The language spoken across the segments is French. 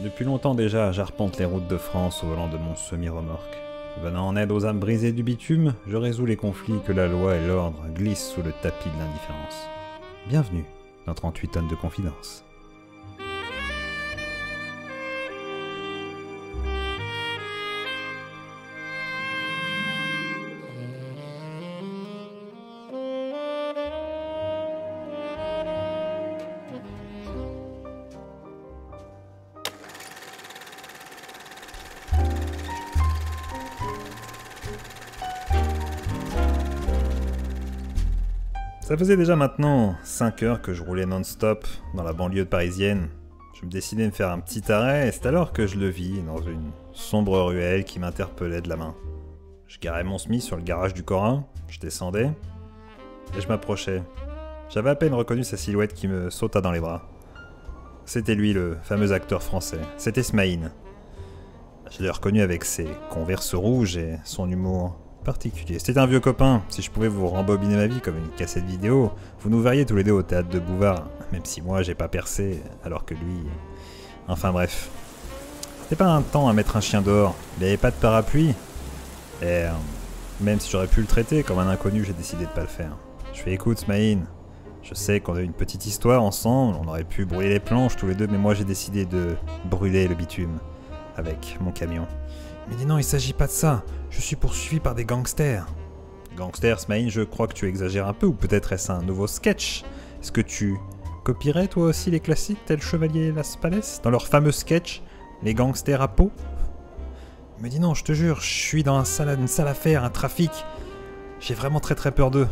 Depuis longtemps déjà, j'arpente les routes de France au volant de mon semi-remorque. Venant en aide aux âmes brisées du bitume, je résous les conflits que la loi et l'ordre glissent sous le tapis de l'indifférence. Bienvenue dans 38 tonnes de confidence. Ça faisait déjà maintenant 5 heures que je roulais non-stop dans la banlieue parisienne. Je me décidais de me faire un petit arrêt et c'est alors que je le vis dans une sombre ruelle qui m'interpellait de la main. Je garais mon Smith sur le garage du Corin, je descendais et je m'approchais. J'avais à peine reconnu sa silhouette qui me sauta dans les bras. C'était lui, le fameux acteur français. C'était Smaïn. Je l'ai reconnu avec ses converses rouges et son humour particulier. C'était un vieux copain. Si je pouvais vous rembobiner ma vie comme une cassette vidéo, vous nous verriez tous les deux au théâtre de Bouvard, même si moi j'ai pas percé, alors que lui... Enfin bref. C'était pas un temps à mettre un chien dehors. Il avait pas de parapluie. Et même si j'aurais pu le traiter comme un inconnu, j'ai décidé de pas le faire. Je fais écoute Smaïn, je sais qu'on a eu une petite histoire ensemble, on aurait pu brûler les planches tous les deux, mais moi j'ai décidé de brûler le bitume avec mon camion. Il me dit non, il s'agit pas de ça. Je suis poursuivi par des gangsters. Gangsters, Smaïn, je crois que tu exagères un peu, ou peut-être est-ce un nouveau sketch? Est-ce que tu copierais toi aussi les classiques tel Chevalier Las Palais dans leur fameux sketch, les gangsters à peau? Il me dit non, je te jure, je suis dans une sale affaire, un trafic. J'ai vraiment très peur d'eux.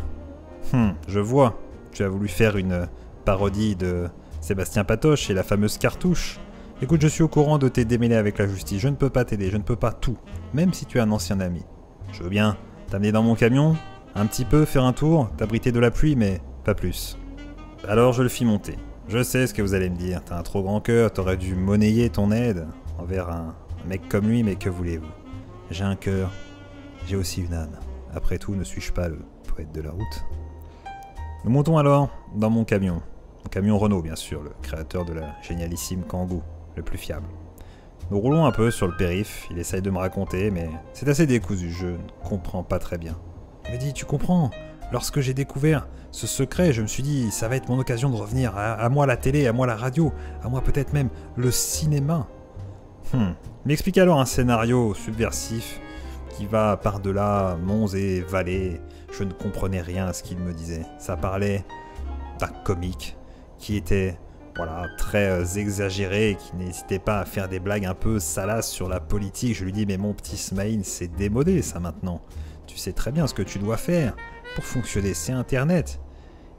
Je vois. Tu as voulu faire une parodie de Sébastien Patoche et la fameuse cartouche. Écoute, je suis au courant de tes démêlés avec la justice. Je ne peux pas t'aider, je ne peux pas tout. Même si tu es un ancien ami. Je veux bien t'amener dans mon camion, un petit peu, faire un tour, t'abriter de la pluie, mais pas plus. Alors je le fis monter. Je sais ce que vous allez me dire. T'as un trop grand cœur, t'aurais dû monnayer ton aide envers un mec comme lui, mais que voulez-vous? J'ai un cœur, j'ai aussi une âme. Après tout, ne suis-je pas le poète de la route? Nous montons alors dans mon camion. Mon camion Renault, bien sûr, le créateur de la génialissime Kangoo, le plus fiable. Nous roulons un peu sur le périph', il essaye de me raconter, mais c'est assez décousu, je ne comprends pas très bien. Il me dit, tu comprends, lorsque j'ai découvert ce secret, je me suis dit, ça va être mon occasion de revenir, à moi la télé, à moi la radio, à moi peut-être même le cinéma. Il m'explique alors un scénario subversif qui va par-delà monts et vallées. Je ne comprenais rien à ce qu'il me disait. Ça parlait d'un comique qui était très exagéré, qui n'hésitait pas à faire des blagues un peu salaces sur la politique. Je lui dis, mais mon petit Smaïn, c'est démodé ça maintenant. Tu sais très bien ce que tu dois faire pour fonctionner, c'est Internet.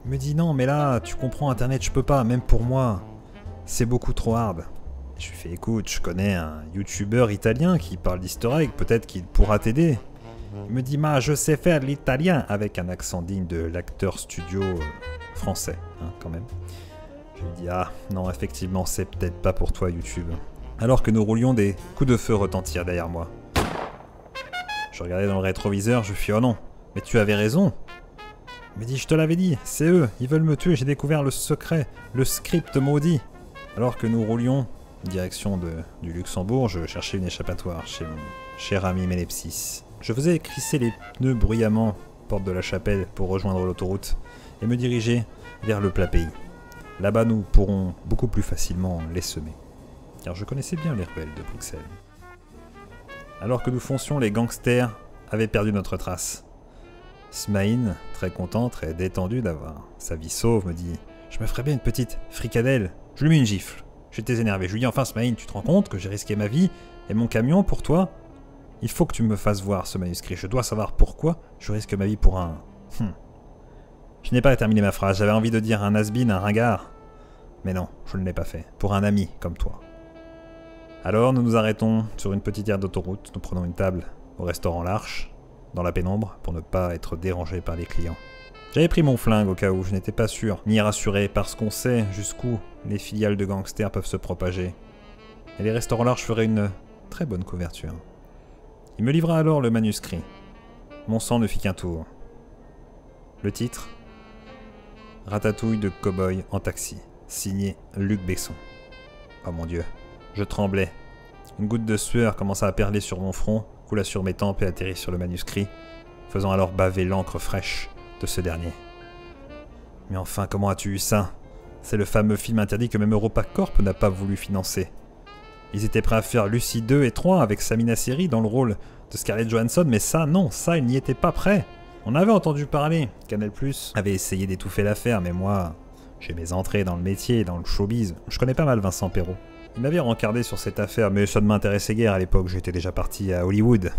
Il me dit, non mais là, tu comprends, Internet, je peux pas, même pour moi, c'est beaucoup trop hard. Je lui fais, écoute, je connais un youtubeur italien qui parle d'easter egg, peut-être qu'il pourra t'aider. Il me dit, je sais faire l'italien, avec un accent digne de l'acteur studio français, quand même. Je lui dis, non, effectivement, c'est peut-être pas pour toi, YouTube. Alors que nous roulions, des coups de feu retentirent derrière moi. Je regardais dans le rétroviseur, je fis, oh non, mais tu avais raison. Il me dit, je te l'avais dit, c'est eux, ils veulent me tuer, j'ai découvert le secret, le script maudit. Alors que nous roulions, direction du Luxembourg, je cherchais une échappatoire chez mon cher ami Mélepsis. Je faisais crisser les pneus bruyamment, porte de la Chapelle, pour rejoindre l'autoroute, et me diriger vers le plat pays. Là-bas, nous pourrons beaucoup plus facilement les semer, car je connaissais bien les rebelles de Bruxelles. Alors que nous foncions, les gangsters avaient perdu notre trace. Smaïn, très content, très détendu d'avoir sa vie sauve, me dit « Je me ferais bien une petite fricadelle. » Je lui mis une gifle. J'étais énervé. Je lui dis « Enfin, Smaïn, tu te rends compte que j'ai risqué ma vie et mon camion pour toi? Il faut que tu me fasses voir ce manuscrit. Je dois savoir pourquoi je risque ma vie pour un... » Je n'ai pas terminé ma phrase. J'avais envie de dire un has-been, un ringard. Mais non, je ne l'ai pas fait. Pour un ami comme toi. Alors, nous nous arrêtons sur une petite aire d'autoroute. Nous prenons une table au restaurant L'Arche, dans la pénombre, pour ne pas être dérangé par les clients. J'avais pris mon flingue au cas où je n'étais pas sûr, ni rassuré, parce qu'on sait jusqu'où les filiales de gangsters peuvent se propager. Et les restaurants L'Arche feraient une très bonne couverture. Il me livra alors le manuscrit. Mon sang ne fit qu'un tour. Le titre ? Ratatouille de cow-boy en taxi, signé Luc Besson. Oh mon Dieu, Je tremblais. Une goutte de sueur commença à perler sur mon front, coula sur mes tempes et atterrit sur le manuscrit, faisant alors baver l'encre fraîche de ce dernier. Mais enfin, comment as-tu eu ça? C'est le fameux film interdit que même EuropaCorp n'a pas voulu financer. Ils étaient prêts à faire Lucie 2 et 3 avec Samina Seri dans le rôle de Scarlett Johansson, mais ça, non, ça, ils n'y étaient pas prêts. On avait entendu parler. Canal+ avait essayé d'étouffer l'affaire, mais moi, j'ai mes entrées dans le métier, dans le showbiz. Je connais pas mal Vincent Perrault. Il m'avait rencardé sur cette affaire, mais ça ne m'intéressait guère à l'époque, j'étais déjà parti à Hollywood.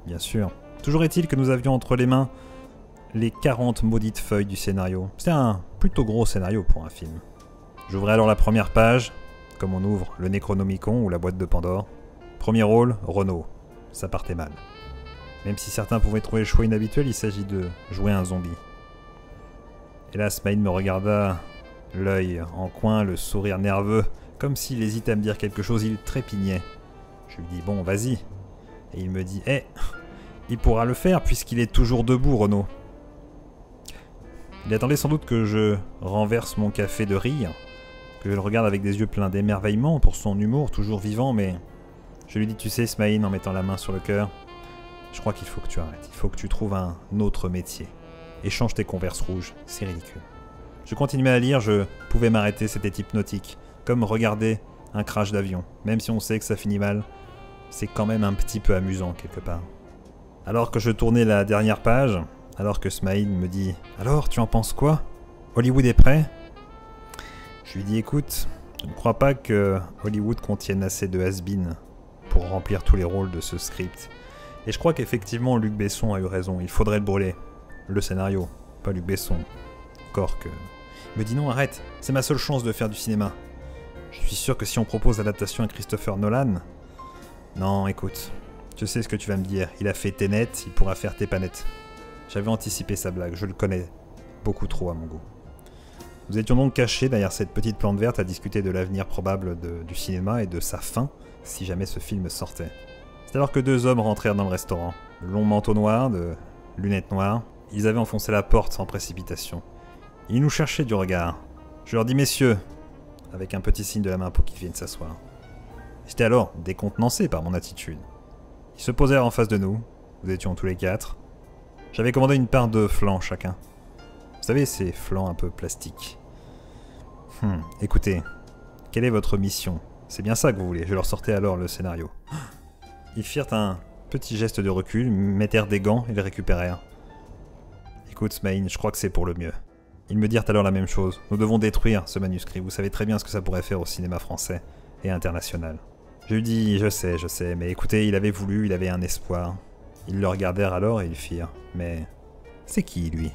Bien sûr. Toujours est-il que nous avions entre les mains les 40 maudites feuilles du scénario. C'était un plutôt gros scénario pour un film. J'ouvrais alors la première page, comme on ouvre le Necronomicon ou la boîte de Pandore. Premier rôle, Renaud. Ça partait mal. Même si certains pouvaient trouver le choix inhabituel, il s'agit de jouer un zombie. Et là, Smaïn me regarda, l'œil en coin, le sourire nerveux, comme s'il hésitait à me dire quelque chose, il trépignait. Je lui dis, bon, vas-y. Et il me dit, il pourra le faire puisqu'il est toujours debout, Renaud. Il attendait sans doute que je renverse mon café de rire, que je le regarde avec des yeux pleins d'émerveillement pour son humour toujours vivant, mais je lui dis, tu sais, Smaïn, en mettant la main sur le cœur, je crois qu'il faut que tu arrêtes, il faut que tu trouves un autre métier. Échange tes Converse rouges, c'est ridicule. Je continuais à lire, je pouvais m'arrêter, c'était hypnotique, comme regarder un crash d'avion. Même si on sait que ça finit mal, c'est quand même un petit peu amusant quelque part. Alors que je tournais la dernière page, alors que Smaïn me dit « Alors, tu en penses quoi? Hollywood est prêt ?» Je lui dis « Écoute, je ne crois pas que Hollywood contienne assez de has-been pour remplir tous les rôles de ce script. Et je crois qu'effectivement Luc Besson a eu raison, il faudrait le brûler. Le scénario, pas Luc Besson. Encore que... Il me dit non, arrête, c'est ma seule chance de faire du cinéma. Je suis sûr que si on propose l'adaptation à Christopher Nolan... Non, écoute, je sais ce que tu vas me dire, il a fait Tenet, il pourra faire Tepanet. J'avais anticipé sa blague, je le connais beaucoup trop à mon goût. Nous étions donc cachés derrière cette petite plante verte à discuter de l'avenir probable du cinéma et de sa fin, si jamais ce film sortait. C'est alors que deux hommes rentrèrent dans le restaurant. Le long manteau noir, de lunettes noires. Ils avaient enfoncé la porte sans précipitation. Ils nous cherchaient du regard. Je leur dis « Messieurs !» avec un petit signe de la main pour qu'ils viennent s'asseoir. J'étais alors décontenancé par mon attitude. Ils se posèrent en face de nous. Nous étions tous les quatre. J'avais commandé une part de flan chacun. Vous savez, ces flans un peu plastiques. Écoutez, quelle est votre mission? C'est bien ça que vous voulez. Je leur sortais alors le scénario. Ils firent un petit geste de recul, mettèrent des gants et les récupérèrent. Écoute, Smaïn, je crois que c'est pour le mieux. Ils me dirent alors la même chose. Nous devons détruire ce manuscrit. Vous savez très bien ce que ça pourrait faire au cinéma français et international. Je lui dis, je sais, mais écoutez, il avait voulu, il avait un espoir. Ils le regardèrent alors et ils firent. Mais c'est qui, lui ?